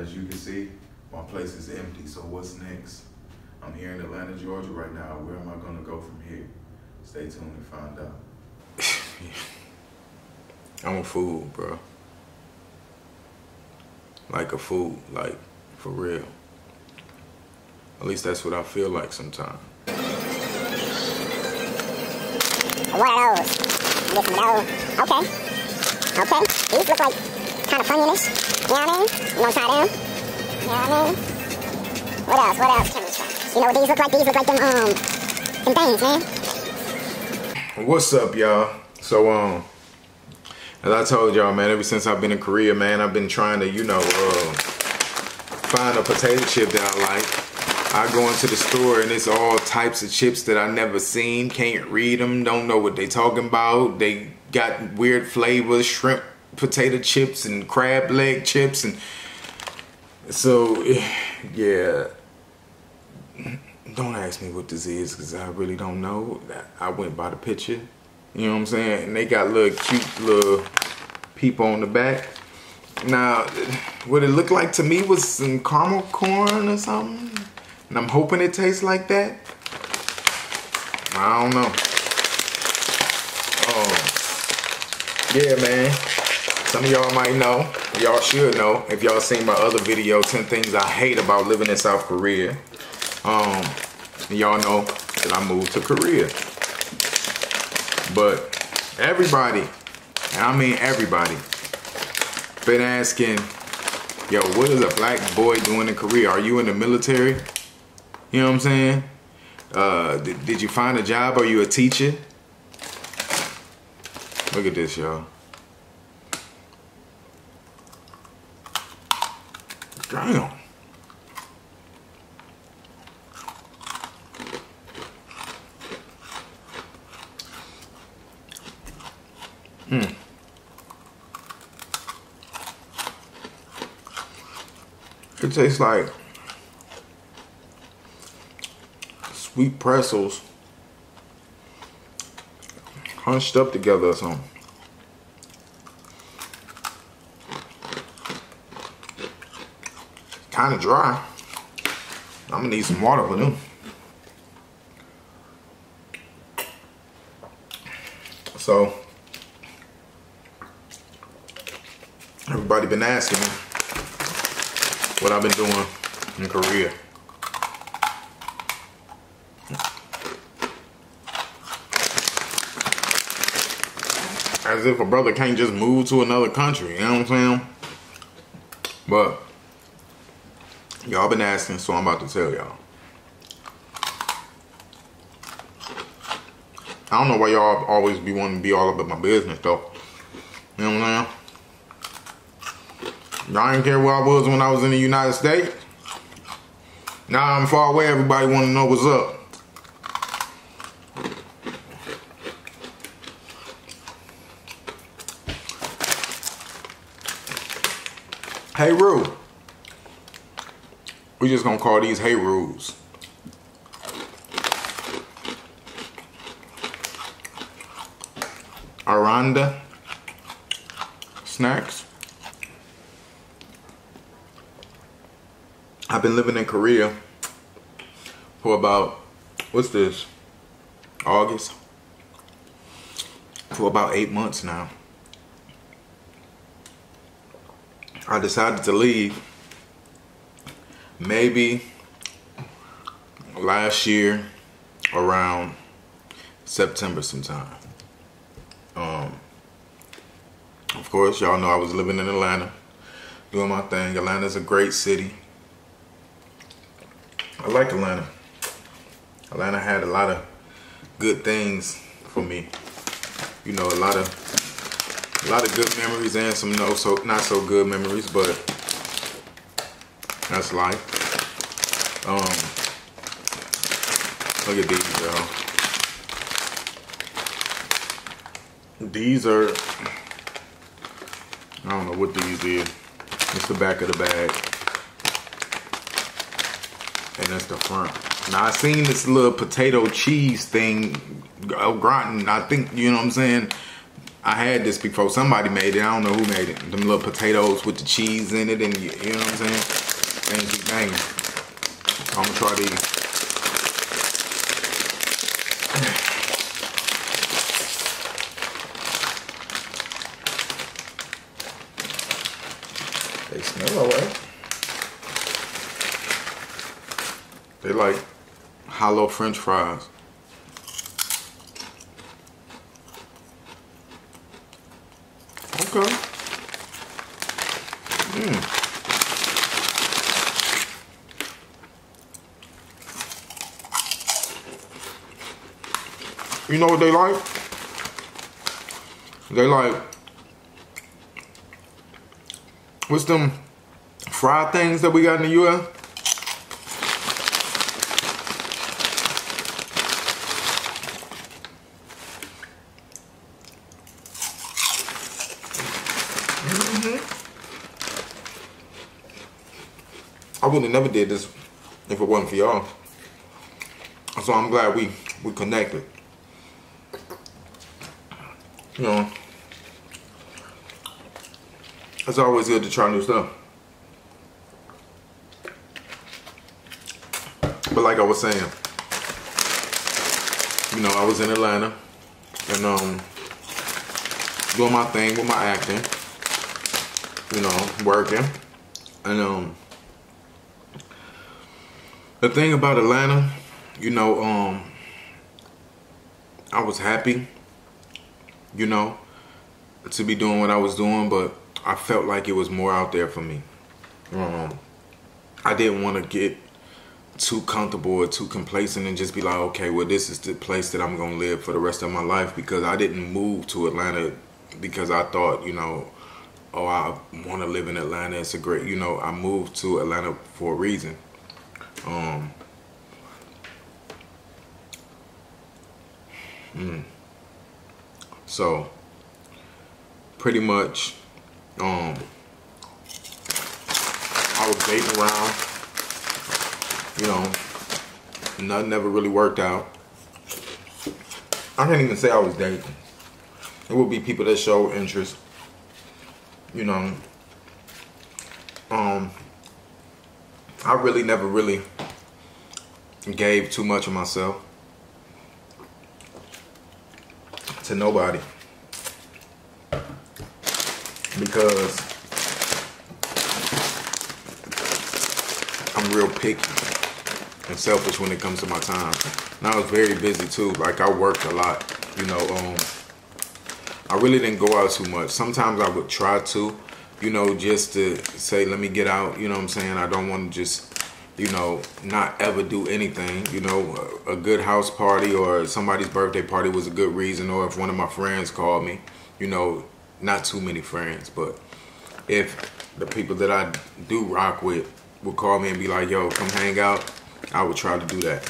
as you can see, my place is empty, so what's next? I'm here in Atlanta, Georgia right now. Where am I gonna go from here? Stay tuned to find out. I'm a fool, bro. Like a fool, like, for real. At least that's what I feel like sometimes. What are those? Okay. Okay. These look like kind of Funyunish. You know what I mean? You want to try them? You know what I mean? What else? What else can we try? You know what these look like? These look like them things, man. What's up, y'all? So, as I told y'all, man, ever since I've been in Korea, man, I've been trying to, you know, find a potato chip that I like. I go into the store and it's all types of chips that I never seen, can't read them, don't know what they talking about. They got weird flavors, shrimp potato chips and crab leg chips, and so yeah. Don't ask me what this is because I really don't know. I went by the picture, you know what I'm saying? And they got little cute little people on the back. Now, what it looked like to me was some caramel corn or something. And I'm hoping it tastes like that. I don't know. Yeah, man. Some of y'all might know. Y'all should know if y'all seen my other video, 10 Things I Hate About Living in South Korea. And y'all know that I moved to Korea. But everybody, and I mean everybody, been asking, yo, what is a black boy doing in Korea? Are you in the military? You know what I'm saying? Did you find a job? Are you a teacher? Look at this, y'all. Damn. It tastes like sweet pretzels hunched up together or something. Kind of dry. I'm gonna need some water for them. So, everybody been asking me what I've been doing in Korea. As if a brother can't just move to another country, you know what I'm saying? But y'all been asking, so I'm about to tell y'all. I don't know why y'all always be wanting to be all about my business though. You know what I'm saying? Y'all didn't care where I was when I was in the United States. Now I'm far away, everybody want to know what's up. Hey Roo. We just gonna call these Hey Roos. Aranda snacks. I've been living in Korea for about, what's this, August? For about 8 months now. I decided to leave maybe last year around September sometime. Of course, y'all know I was living in Atlanta, doing my thing. Atlanta's a great city. I like Atlanta. Atlanta had a lot of good things for me. You know, a lot of good memories and some not so good memories, but that's life. Look at these, y'all. These are, I don't know what these is. It's the back of the bag. And that's the front. Now I seen this little potato cheese thing, au gratin, I think, you know what I'm saying? I had this before. Somebody made it. I don't know who made it. Them little potatoes with the cheese in it, and you know what I'm saying? Things be banging. So I'm gonna try these. They smell alright. They like hollow French fries. Okay. You know what they like? They like, what's them fried things that we got in the U.S.? I would have never did this if it wasn't for y'all. So I'm glad we connected. You know, it's always good to try new stuff. But like I was saying, you know, I was in Atlanta and doing my thing with my acting, you know, working. And the thing about Atlanta, you know, I was happy, you know, to be doing what I was doing, but I felt like it was more out there for me. I didn't want to get too comfortable or too complacent and just be like, okay, well, this is the place that I'm going to live for the rest of my life, because I didn't move to Atlanta because I thought, you know, oh, I want to live in Atlanta. It's a great, you know, I moved to Atlanta for a reason. So pretty much, I was dating around, you know, nothing ever really worked out. I can't even say I was dating. It would be people that show interest, you know. I really never really gave too much of myself to nobody, because I'm real picky and selfish when it comes to my time. And I was very busy too. Like, I worked a lot, you know. I really didn't go out too much. Sometimes I would try to, you know, just to say, let me get out, you know what I'm saying? I don't want to just, you know, not ever do anything. You know, a good house party or somebody's birthday party was a good reason, or if one of my friends called me, you know, not too many friends, but if the people that I do rock with would call me and be like, yo, come hang out, I would try to do that.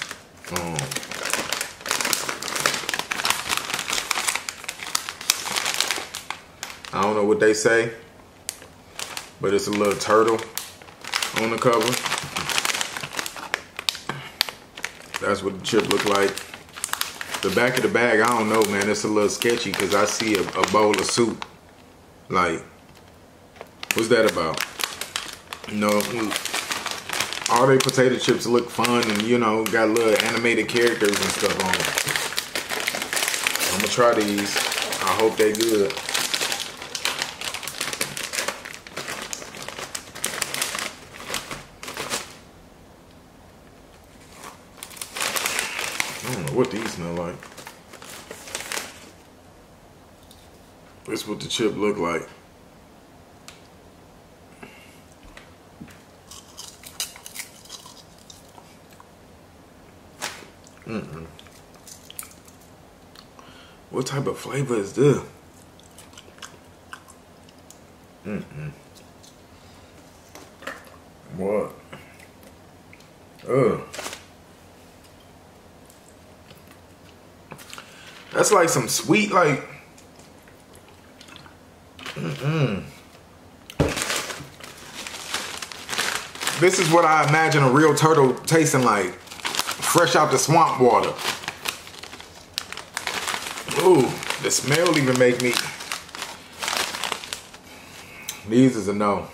I don't know what they say, but it's a little turtle on the cover. That's what the chip look like. The back of the bag, I don't know, man. It's a little sketchy because I see a bowl of soup. Like, what's that about? You know, all their potato chips look fun and, you know, got little animated characters and stuff on them. I'm gonna try these. I hope they good. I don't know what these smell like. This is what the chip look like. What type of flavor is this? What? Ugh. That's like some sweet, like. This is what I imagine a real turtle tasting like, fresh out the swamp water. Ooh, the smell even make me These is a no.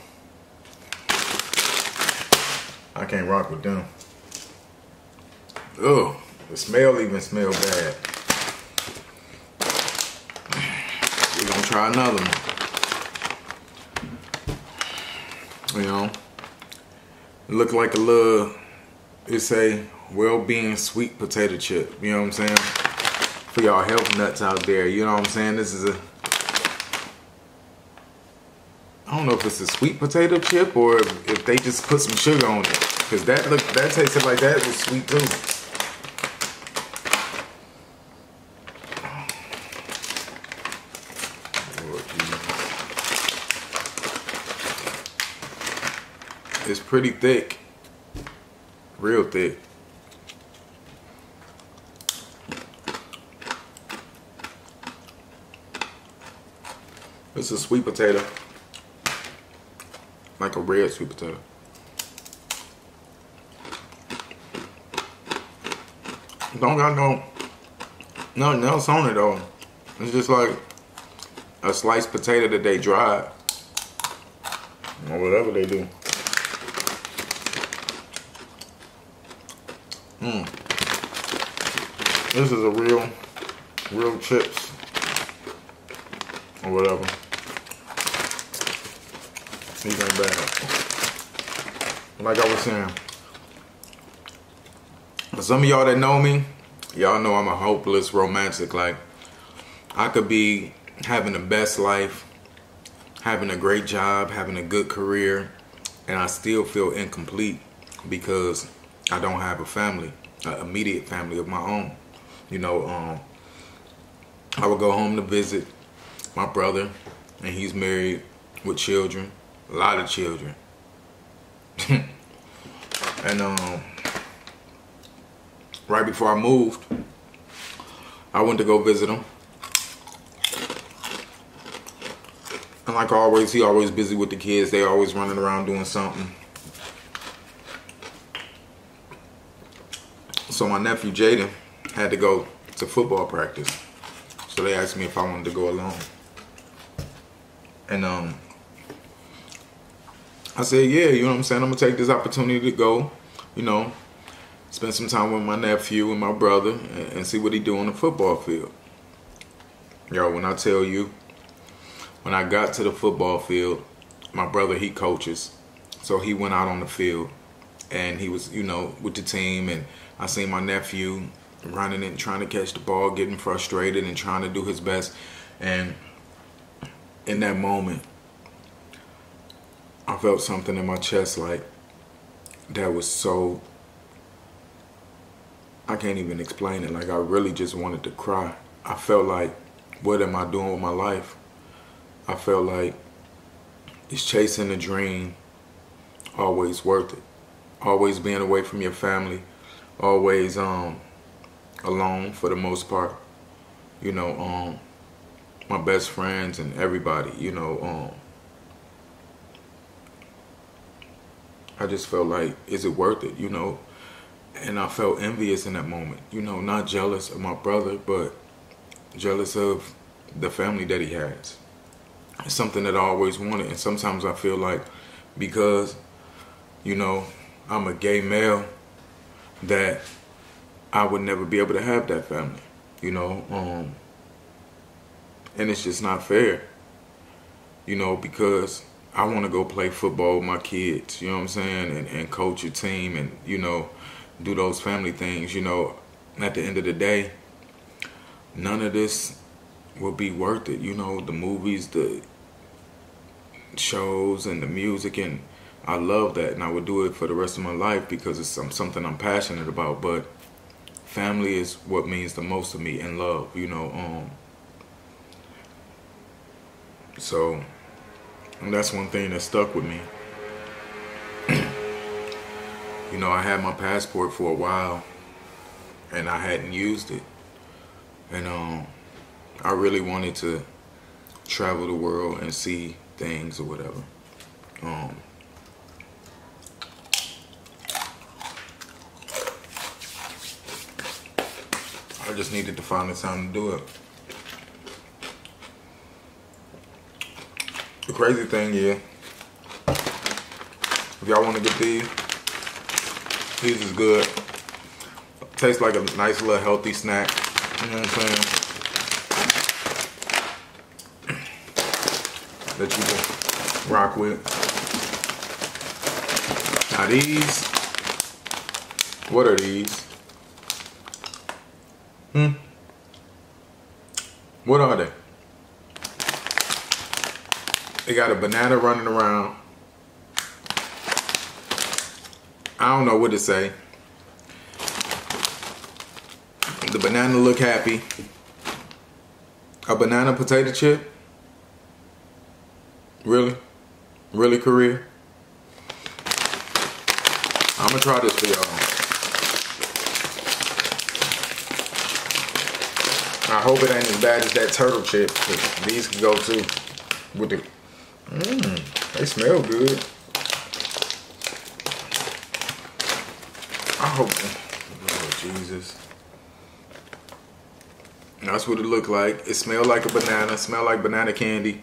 I can't rock with them. Ugh, the smell even smell bad. We're gonna try another one. You know, it look like a little, it's a well-being sweet potato chip. You know what I'm saying? For y'all health nuts out there, you know what I'm saying? This is a, I don't know if it's a sweet potato chip or if they just put some sugar on it. Cause that tasted like that was sweet too. It's pretty thick, real thick. It's a sweet potato, like a red sweet potato. Don't got nothing else on it though. It's just like a sliced potato that they dried or whatever they do. This is a real chips or whatever. These ain't bad. Like I was saying, for some of y'all that know me, y'all know I'm a hopeless romantic. Like, I could be having the best life, having a great job, having a good career, and I still feel incomplete because I don't have a family, an immediate family of my own. You know, I would go home to visit my brother, and he's married with children, a lot of children. And right before I moved, I went to go visit him. And like always, he always busy with the kids. They always running around doing something. So my nephew Jaden had to go to football practice. So they asked me if I wanted to go along. And I said, yeah, you know what I'm saying? I'm gonna take this opportunity to go, you know, spend some time with my nephew and my brother and see what he do on the football field. Yo, when I tell you, when I got to the football field, my brother, he coaches. So he went out on the field and he was, you know, with the team, and I seen my nephew running and trying to catch the ball, getting frustrated and trying to do his best. And in that moment, I felt something in my chest like that was so, I can't even explain it. Like, I really just wanted to cry. I felt like, what am I doing with my life? I felt like, is chasing a dream always worth it? Always being away from your family, always alone for the most part. You know, my best friends and everybody, you know, I just felt like, is it worth it, you know? And I felt envious in that moment, you know, not jealous of my brother, but jealous of the family that he has. It's something that I always wanted, and sometimes I feel like because, you know, I'm a gay male, that I would never be able to have that family, you know? And it's just not fair, you know, because I want to go play football with my kids, you know what I'm saying, and coach a team and, you know, do those family things, you know. At the end of the day, none of this will be worth it, you know, the movies, the shows, and the music, and I love that, and I would do it for the rest of my life because it's something I'm passionate about, but family is what means the most to me, and love, you know. So, and that's one thing that stuck with me. You know, I had my passport for a while, and I hadn't used it. And I really wanted to travel the world and see things or whatever. I just needed to find the time to do it. crazy thing, yeah. If y'all want to get these is good. Tastes like a nice little healthy snack. You know what I'm saying? That you can rock with. Now these, what are these? What are they? They got a banana running around. I don't know what to say. The banana look happy. A banana potato chip? Really? Really, Korea? I'm gonna try this for y'all. I hope it ain't as bad as that turtle chip. These can go too. With the they smell good. I hope. Oh Jesus. That's what it looked like. It smelled like a banana. Smelled like banana candy.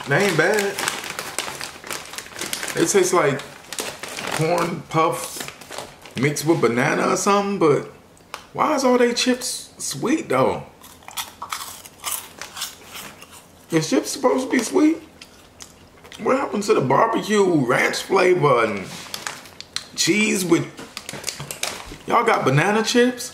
They ain't bad. They taste like corn puffs mixed with banana or something, but why is all they chips sweet though? Is chips supposed to be sweet? What happened to the barbecue ranch flavor and cheese with... Y'all got banana chips?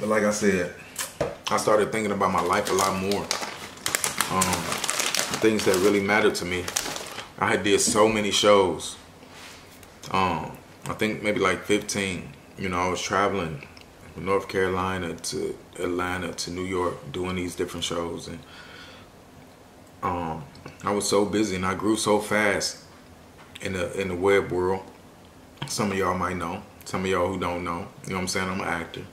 But like I said, I started thinking about my life a lot more. Things that really mattered to me. I had did so many shows. I think maybe like 15. You know, I was traveling from North Carolina to Atlanta to New York doing these different shows. And I was so busy and I grew so fast in the web world. Some of y'all might know. Some of y'all who don't know. You know what I'm saying? I'm an actor.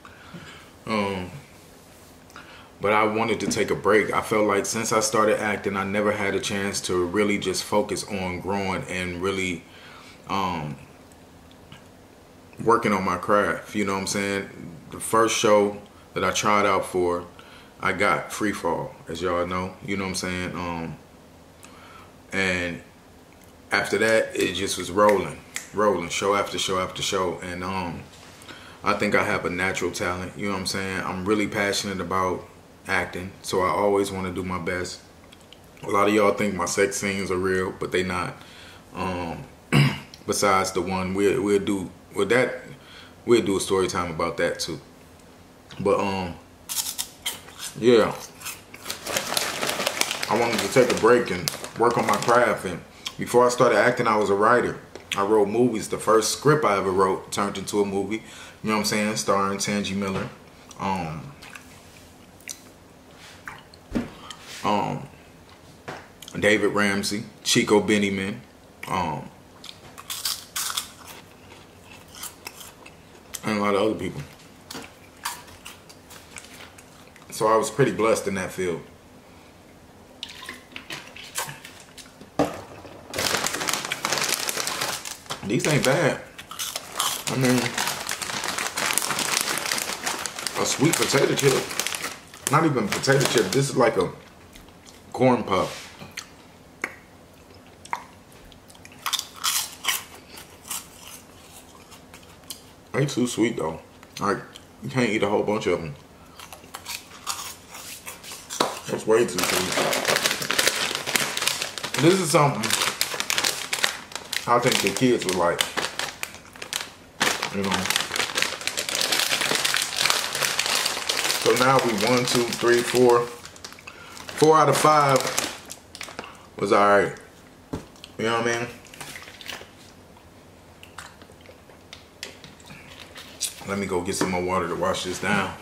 But I wanted to take a break. I felt like since I started acting, I never had a chance to really just focus on growing and really working on my craft. You know what I'm saying? The first show that I tried out for, I got Free Fall, as y'all know. You know what I'm saying? And after that, it just was rolling, show after show after show. And I think I have a natural talent, you know what I'm saying? I'm really passionate about acting, so I always want to do my best. A lot of y'all think my sex scenes are real, but they not. Besides the one, we'll do a story time about that too. But yeah, I wanted to take a break and work on my craft. And before I started acting, I was a writer. I wrote movies. The first script I ever wrote turned into a movie. You know what I'm saying? Starring Tangi Miller. David Ramsey, Chico Bennyman. And a lot of other people. So I was pretty blessed in that field. These ain't bad. I mean, a sweet potato chip. Not even potato chip. This is like a corn puff. They too sweet though. Like, you can't eat a whole bunch of them. That's way too sweet. This is something I think the kids would like. You know. So now we 1, 2, 3, 4. 4 out of 5 was alright. You know what I mean? Let me go get some more water to wash this down.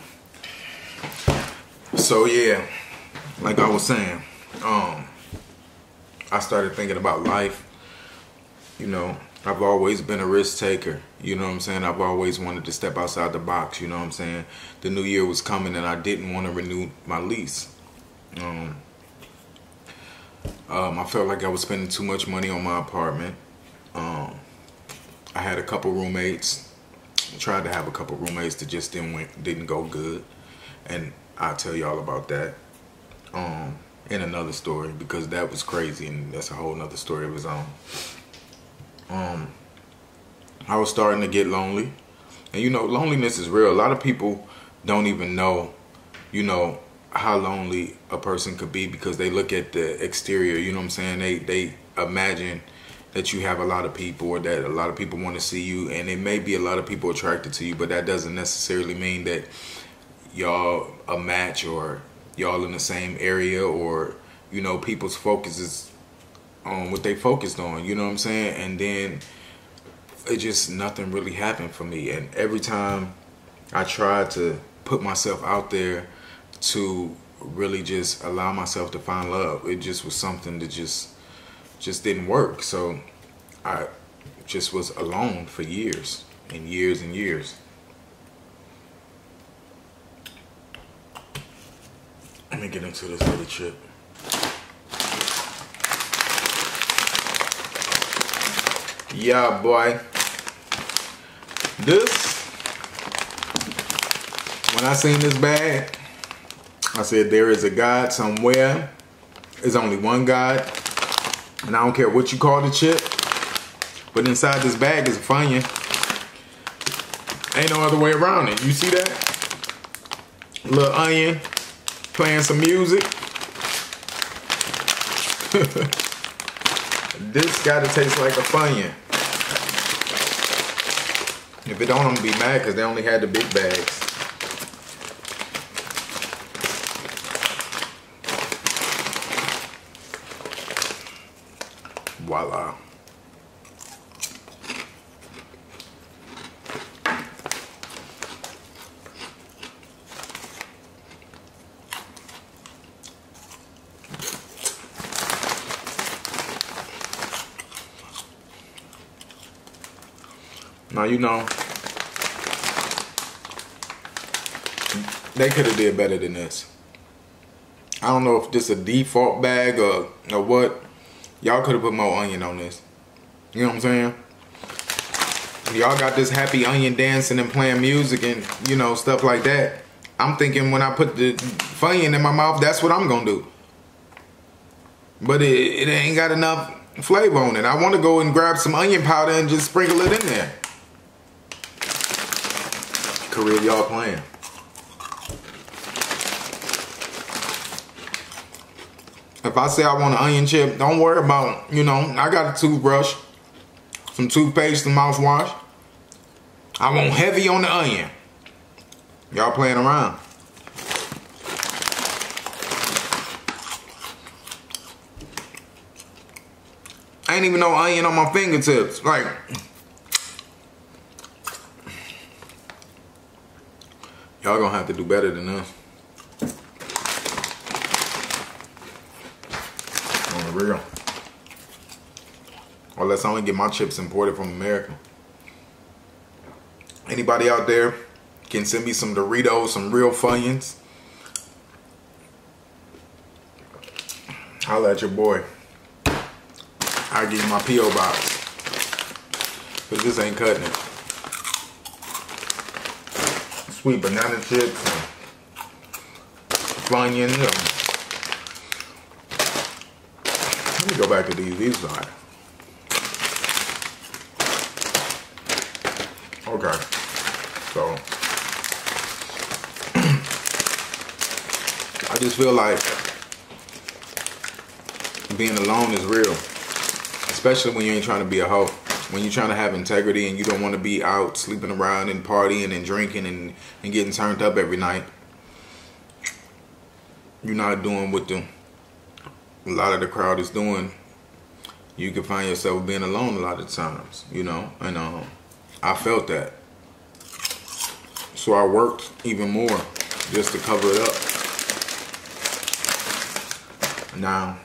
So yeah, like I was saying, I started thinking about life. You know, I've always been a risk taker. You know what I'm saying? I've always wanted to step outside the box. You know what I'm saying? The new year was coming and I didn't want to renew my lease. I felt like I was spending too much money on my apartment. I had a couple roommates. I tried to have a couple roommates that just didn't go good. And I'll tell y'all about that in another story, because that was crazy and that's a whole nother story of its own. I was starting to get lonely. And you know, loneliness is real. A lot of people don't even know, you know, how lonely a person could be because they look at the exterior, you know what I'm saying? They imagine that you have a lot of people or that a lot of people want to see you, and it may be a lot of people attracted to you, but that doesn't necessarily mean that y'all a match or y'all in the same area, or, you know, people's focus is on what they focused on, you know what I'm saying? And then it just, nothing really happened for me. And every time I tried to put myself out there to really just allow myself to find love, it just was something that just didn't work. So I just was alone for years and years and years. Let me get into this little chip. Yeah, boy. This, when I seen this bag, I said there is a God somewhere. There's only one God. And I don't care what you call the chip, but inside this bag is a Funyun. Ain't no other way around it. You see that? Little onion playing some music. This gotta taste like a Funyun. If it don't, I'm gonna be mad because they only had the big bags. Voila. Now, you know, they could have did better than this. I don't know if this is a default bag or what. Y'all could have put more onion on this. You know what I'm saying? Y'all got this happy onion dancing and playing music and, you know, stuff like that. I'm thinking when I put the Funyun in my mouth, that's what I'm gonna do. But it ain't got enough flavor on it. I want to go and grab some onion powder and just sprinkle it in there. Career y'all playing. If I say I want an onion chip, don't worry about, you know, I got a toothbrush, some toothpaste, some mouthwash. I want heavy on the onion. Y'all playing around. Ain't even no onion on my fingertips. Like, y'all gonna have to do better than this. On the real. Unless I only get my chips imported from America. Anybody out there can send me some Doritos, some real Funyuns. Holla at your boy. I'll give you my P.O. box. Cause this ain't cutting it. Sweet banana chips and Funyuns. Let me go back to these. These are hot. Okay. So I just feel like being alone is real. Especially when you ain't trying to be a hoe. When you're trying to have integrity and you don't want to be out sleeping around and partying and drinking and getting turned up every night. You're not doing what a lot of the crowd is doing. You can find yourself being alone a lot of times, you know. And I felt that. So I worked even more just to cover it up. Now,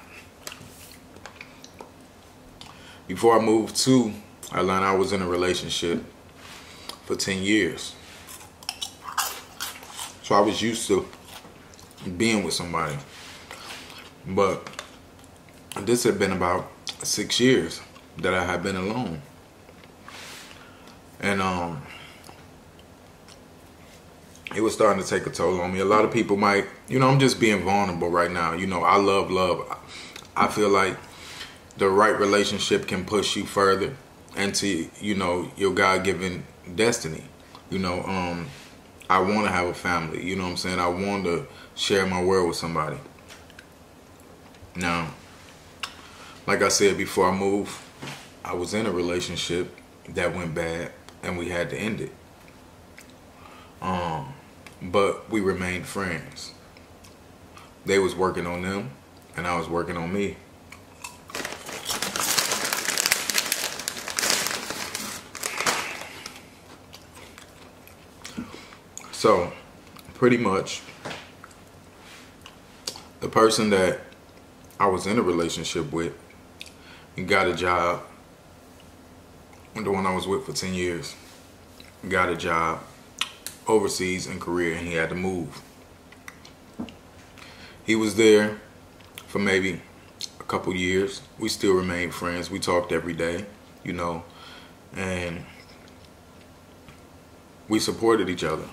before I moved to Atlanta, I was in a relationship for 10 years. So I was used to being with somebody. But this had been about 6 years that I had been alone. And it was starting to take a toll on me. A lot of people might, I'm just being vulnerable right now. I love love. I feel like the right relationship can push you further into, your God-given destiny. I want to have a family. You know what I'm saying? I want to share my world with somebody. Now, like I said, before I moved, I was in a relationship that went bad and we had to end it. But we remained friends. They was working on them and I was working on me. So, pretty much, the person that I was in a relationship with got a job. The one I was with for 10 years got a job overseas in Korea, and he had to move. He was there for maybe a couple years. We still remained friends. We talked every day, and we supported each other.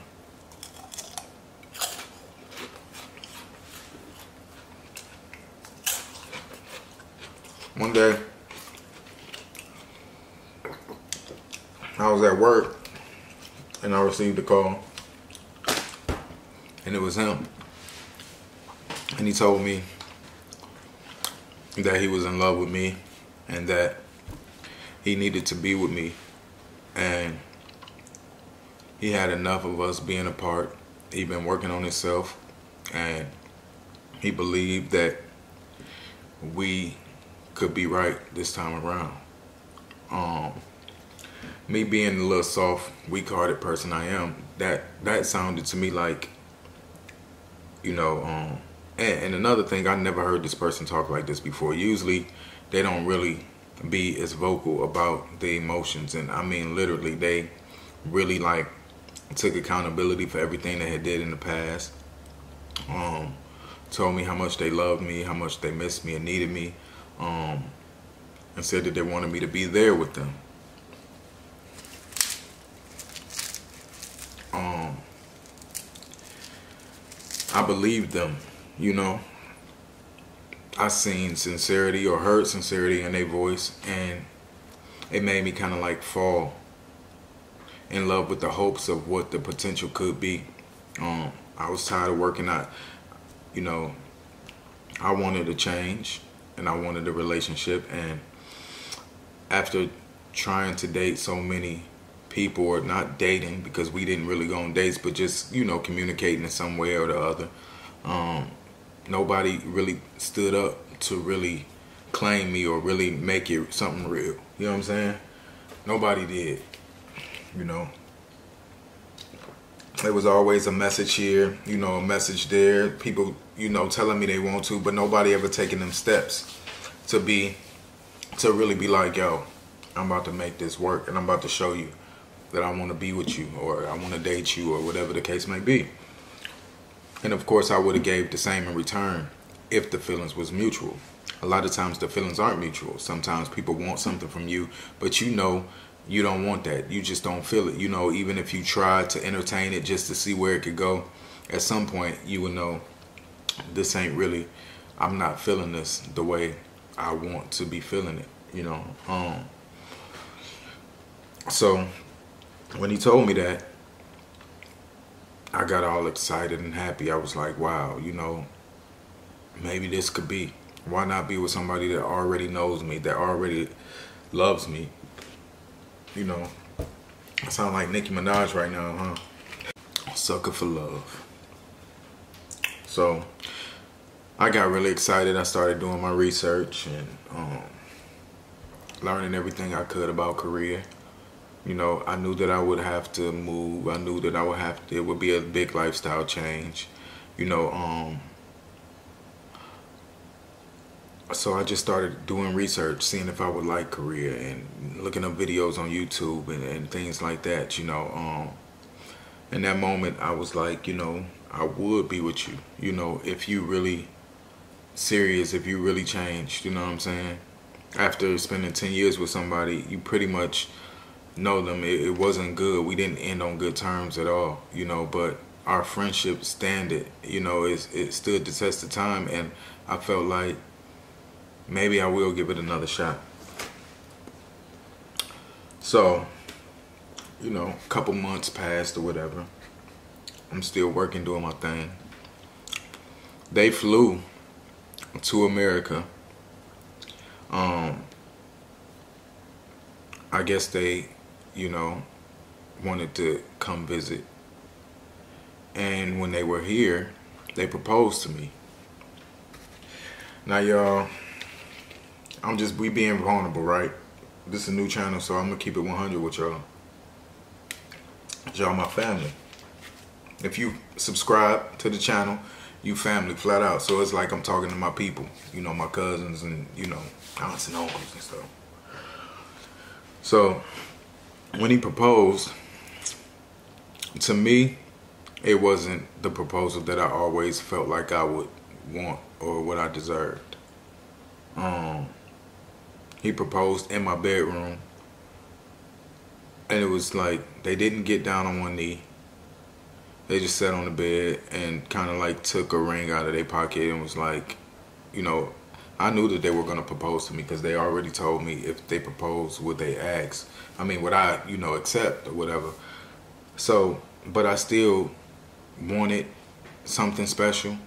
One day, I was at work and I received a call, and it was him. And he told me that he was in love with me and that he needed to be with me, and he had enough of us being apart. He'd been working on himself, and he believed that we could be right this time around. Me being the little soft, weak-hearted person I am, that sounded to me like, and another thing, I never heard this person talk like this before. Usually, they don't really be as vocal about the emotions, and I mean literally, they really took accountability for everything they had did in the past. Told me how much they loved me, how much they missed me and needed me, and said that they wanted me to be there with them. I believed them, I seen sincerity or heard sincerity in their voice, and it made me kind of fall in love with the hopes of what the potential could be. I was tired of working out, I wanted a change and I wanted a relationship, and after trying to date so many people, or not dating because we didn't really go on dates, but just communicating in some way or the other, nobody really stood up to really claim me or really make it something real. You know what I'm saying? Nobody did. There was always a message here, a message there, people telling me they want to, but nobody ever taking them steps to really be like, yo, I'm about to make this work, and I'm about to show you that I want to be with you, or I want to date you, or whatever the case may be. And of course, I would have gave the same in return if the feelings was mutual. A lot of times the feelings aren't mutual. Sometimes people want something from you, but you don't want that. You just don't feel it. Even if you try to entertain it just to see where it could go, at some point you will know this ain't really, I'm not feeling this the way I want to be feeling it, So when he told me that, I got all excited and happy. I was like, wow, maybe this could be. Why not be with somebody that already knows me, that already loves me? I sound like Nicki Minaj right now, huh? Sucker for love. So I got really excited. I started doing my research and learning everything I could about Korea. You know, I knew that I would have to move. I knew that it would be a big lifestyle change. You know, so I just started doing research, seeing if I would like Korea and looking up videos on YouTube and things like that, you know. In that moment, I was like, you know, I would be with you, you know, if you really serious, if you really changed, you know what I'm saying? After spending 10 years with somebody, you pretty much know them. It wasn't good. We didn't end on good terms at all, you know, but our friendship standard, you know, it stood the test of time, and I felt like maybe I will give it another shot. So, you know, a couple months passed or whatever. I'm still working, doing my thing. They flew to America. I guess they, you know, wanted to come visit. And when they were here, they proposed to me. Now, y'all, we being vulnerable, right? This is a new channel, so I'm gonna keep it 100 with y'all. Y'all my family. If you subscribe to the channel, you family flat out. So it's like I'm talking to my people, you know, my cousins and, you know, aunts and uncles and stuff. So when he proposed, to me, it wasn't the proposal that I always felt like I would want or what I deserved. He proposed in my bedroom, and it was like they didn't get down on one knee. They just sat on the bed and kind of like took a ring out of their pocket and was like, you know, I knew that they were going to propose to me because they already told me if they proposed, would they ask? I mean, would I, you know, accept or whatever? So, but I still wanted something special.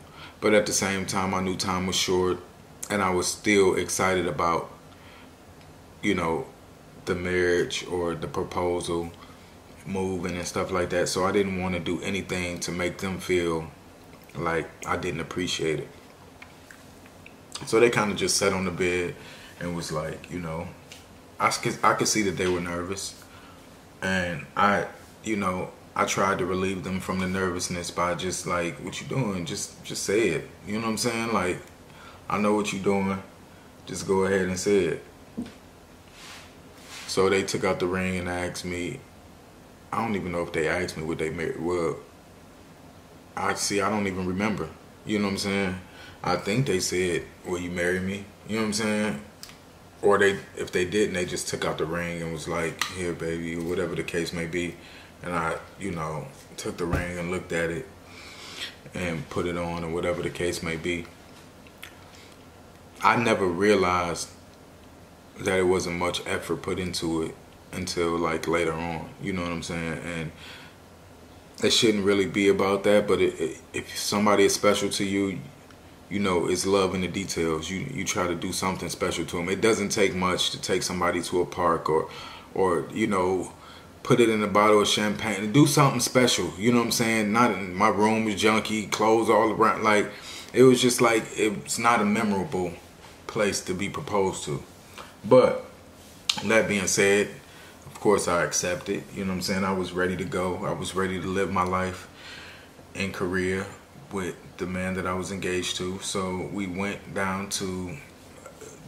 But at the same time, I knew time was short, and I was still excited about, you know, the marriage or the proposal, moving and stuff like that. So I didn't want to do anything to make them feel like I didn't appreciate it. So they kind of just sat on the bed and was like, you know, I could see that they were nervous, and I tried to relieve them from the nervousness by just like, what you doing? Just say it. You know what I'm saying? Like, I know what you're doing. Just go ahead and say it. So they took out the ring and asked me. I don't even know if they asked me would they marry. Well, I don't even remember. You know what I'm saying? I think they said, will you marry me? You know what I'm saying? Or if they didn't, they just took out the ring and was like, here, baby, or whatever the case may be. And I, you know, took the ring and looked at it and put it on, or whatever the case may be. I never realized that it wasn't much effort put into it until like later on. You know what I'm saying? And it shouldn't really be about that, but if somebody is special to you, you know, it's love in the details. You try to do something special to them. It doesn't take much to take somebody to a park or you know, put it in a bottle of champagne and do something special. You know what I'm saying? Not in my room was junky, clothes all around. Like, it was just like, it's not a memorable place to be proposed to. But that being said, of course I accepted. You know what I'm saying? I was ready to go. I was ready to live my life in Korea with the man that I was engaged to. So we went down to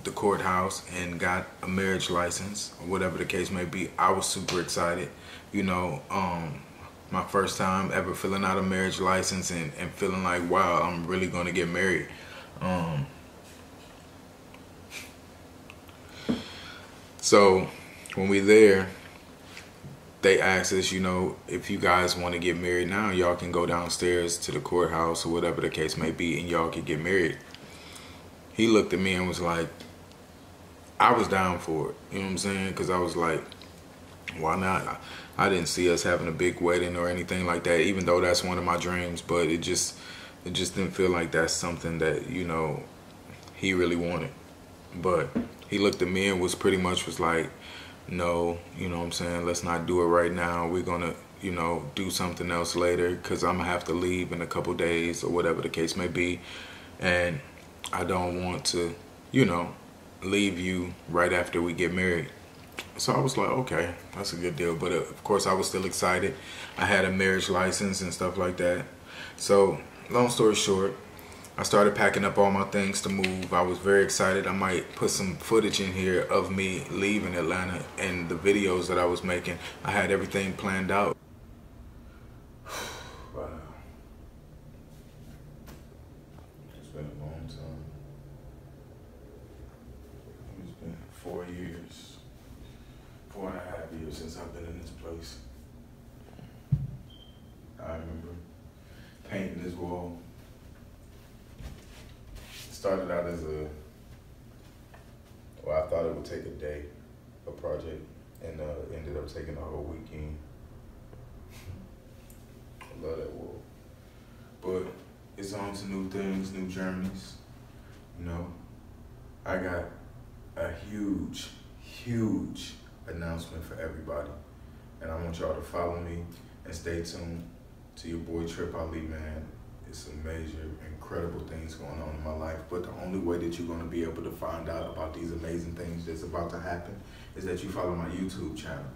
the courthouse and got a marriage license, or whatever the case may be. I was super excited. You know, my first time ever filling out a marriage license and feeling like, wow, I'm really going to get married. So when we there, they asked us, you know, if you guys want to get married now, y'all can go downstairs to the courthouse or whatever the case may be, and y'all can get married. He looked at me and was like, I was down for it. You know what I'm saying? Because I was like, why not? I didn't see us having a big wedding or anything like that, even though that's one of my dreams. But it just didn't feel like that's something that, you know, he really wanted. But he looked at me and was like, no, you know what I'm saying, let's not do it right now. We're gonna, you know, do something else later, because I'm gonna have to leave in a couple days or whatever the case may be. And I don't want to, you know, leave you right after we get married. So I was like, okay, that's a good deal. But of course, I was still excited. I had a marriage license and stuff like that. So long story short, I started packing up all my things to move. I was very excited. I might put some footage in here of me leaving Atlanta and the videos that I was making. I had everything planned out. Wow. It's been a long time. It's been 4 years, 4.5 years since I've been in this place. I remember painting this wall. Started out as I thought it would take a day, a project, and ended up taking a whole weekend. I love that wall. But it's on to new things, new journeys. You know, I got a huge, huge announcement for everybody. And I want y'all to follow me and stay tuned to your boy Tripp Ali, man. It's some major, incredible things going on in my life. But the only way that you're gonna be able to find out about these amazing things that's about to happen is that you follow my YouTube channel.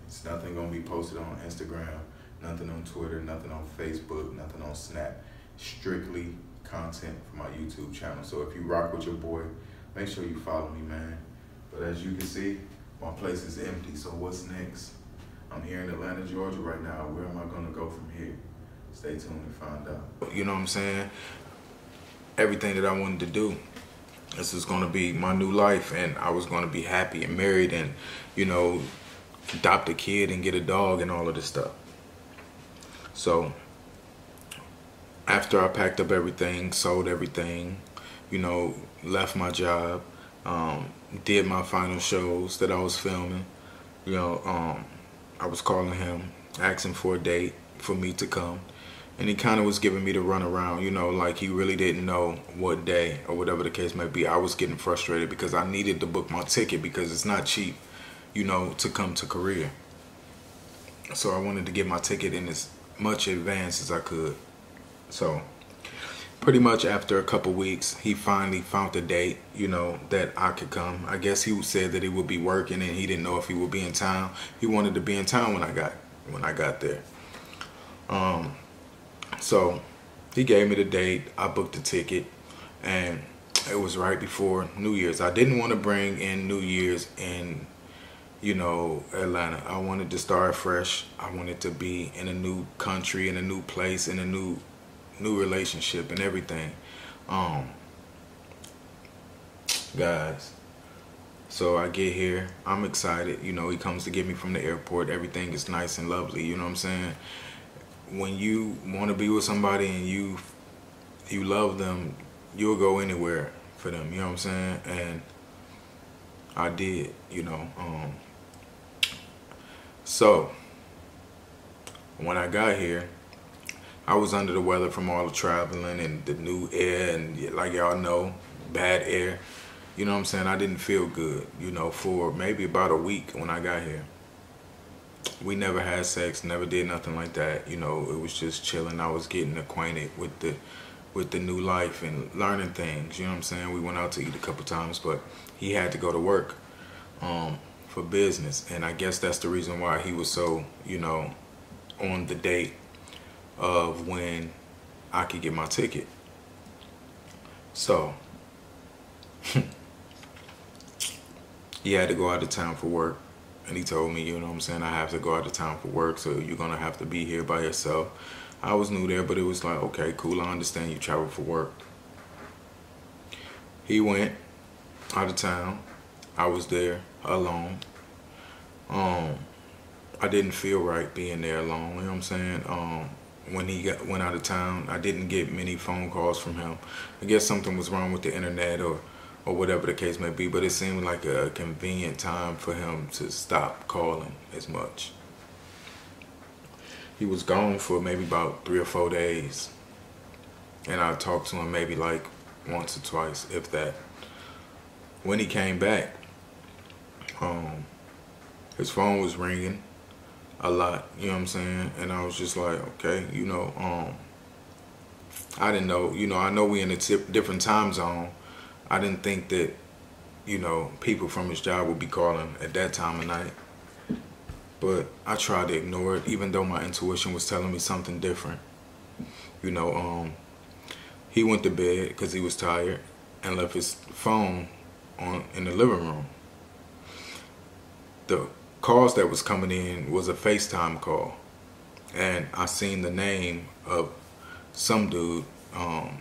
It's nothing gonna be posted on Instagram, nothing on Twitter, nothing on Facebook, nothing on Snap. Strictly content for my YouTube channel. So if you rock with your boy, make sure you follow me, man. But as you can see, my place is empty, so what's next? I'm here in Atlanta, Georgia right now. Where am I gonna go from here? Stay tuned to find out. You know what I'm saying? Everything that I wanted to do. This is going to be my new life, and I was going to be happy and married and, you know, adopt a kid and get a dog and all of this stuff. So after I packed up everything, sold everything, you know, left my job, did my final shows that I was filming, you know, I was calling him, asking for a date for me to come. And he kind of was giving me the runaround, you know, like he really didn't know what day or whatever the case may be. I was getting frustrated because I needed to book my ticket because it's not cheap, you know, to come to Korea. So I wanted to get my ticket in as much advance as I could. So pretty much after a couple weeks, he finally found a date, you know, that I could come. I guess he said that he would be working and he didn't know if he would be in town. He wanted to be in town when I got there. So he gave me the date, I booked the ticket, and it was right before New Year's. I didn't want to bring in New Year's in, you know, Atlanta. I wanted to start fresh. I wanted to be in a new country, in a new place, in a new relationship and everything. Guys, so I get here, I'm excited. You know, he comes to get me from the airport. Everything is nice and lovely, you know what I'm saying? When you want to be with somebody and you love them, you'll go anywhere for them, you know what I'm saying? And I did, you know. So when I got here, I was under the weather from all the traveling and the new air, and like y'all know, bad air. You know what I'm saying? I didn't feel good, you know, for maybe about a week when I got here. We never had sex, never did nothing like that. You know, it was just chilling. I was getting acquainted with the new life and learning things. You know what I'm saying? We went out to eat a couple times, but he had to go to work for business. And I guess that's the reason why he was so, you know, on the date of when I could get my ticket. So he had to go out of town for work. And he told me, you know what I'm saying, I have to go out of town for work, so you're going to have to be here by yourself. I was new there, but it was like, okay, cool, I understand you travel for work. He went out of town. I was there alone. I didn't feel right being there alone, you know what I'm saying? When he went out of town, I didn't get many phone calls from him. I guess something was wrong with the internet or whatever the case may be, but it seemed like a convenient time for him to stop calling as much. He was gone for maybe about 3 or 4 days, and I talked to him maybe like once or twice, if that. When he came back, his phone was ringing a lot, you know what I'm saying? And I was just like, okay, you know, I didn't know, you know, I know we in a different time zone. I didn't think that, you know, people from his job would be calling at that time of night. But I tried to ignore it, even though my intuition was telling me something different. You know, he went to bed because he was tired and left his phone in the living room. The calls that was coming in was a FaceTime call, and I seen the name of some dude on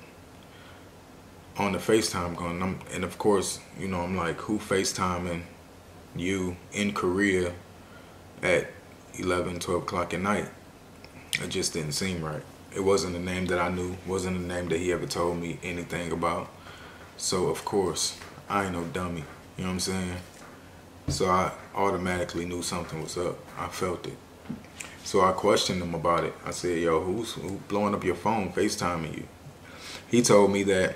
the FaceTime going, and of course, you know, I'm like, who FaceTiming you in Korea at 11, 12 o'clock at night? It just didn't seem right. It wasn't a name that I knew, wasn't a name that he ever told me anything about. So of course, I ain't no dummy, you know what I'm saying? So I automatically knew something was up. I felt it. So I questioned him about it. I said, yo, who's blowing up your phone, FaceTiming you? He told me that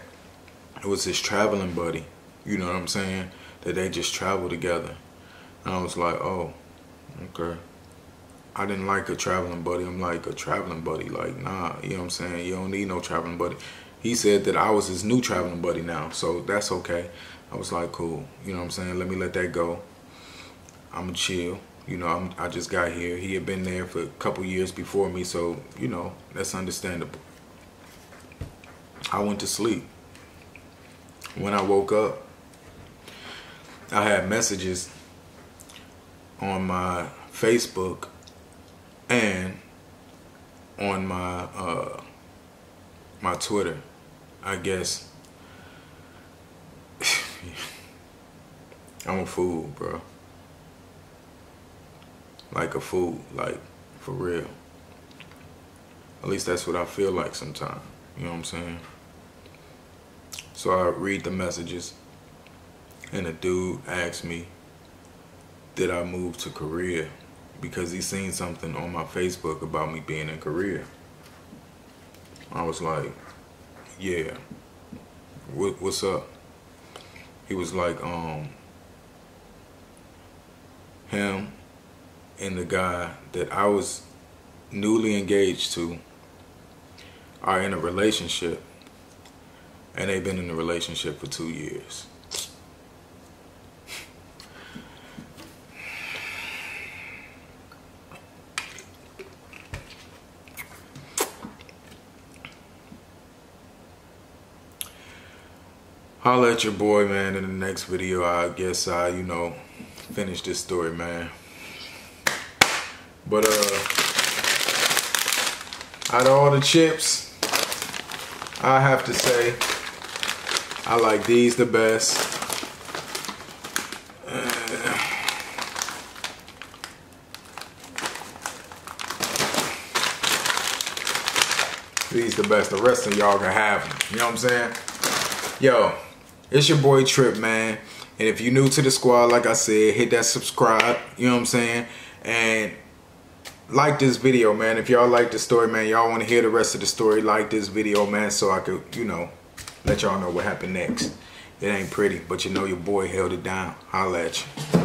it was his traveling buddy, you know what I'm saying? That they just travel together. And I was like, oh, okay. I didn't like a traveling buddy. I'm like, a traveling buddy? Like, nah, you know what I'm saying? You don't need no traveling buddy. He said that I was his new traveling buddy now, so that's okay. I was like, cool, you know what I'm saying? Let me let that go. I'm chill. You know, I just got here. He had been there for a couple years before me, so, you know, that's understandable. I went to sleep. When I woke up, I had messages on my Facebook and on my my Twitter. I guess I'm a fool, bro. Like a fool, like for real. At least that's what I feel like sometimes. You know what I'm saying? So I read the messages, and a dude asked me, did I move to Korea? Because he seen something on my Facebook about me being in Korea. I was like, yeah, what's up? He was like, him and the guy that I was newly engaged to are in a relationship, and they've been in a relationship for 2 years. Holla at your boy, man, in the next video. I guess I, you know, finish this story, man. But out of all the chips, I have to say I like these the best. These the best. The rest of y'all can have them. You know what I'm saying? Yo, it's your boy Tripp, man. And if you're new to the squad, like I said, hit that subscribe. You know what I'm saying? And like this video, man. If y'all like the story, man, y'all want to hear the rest of the story, like this video, man, so I could, you know, let y'all know what happened next. It ain't pretty, but you know your boy held it down. Holla at you.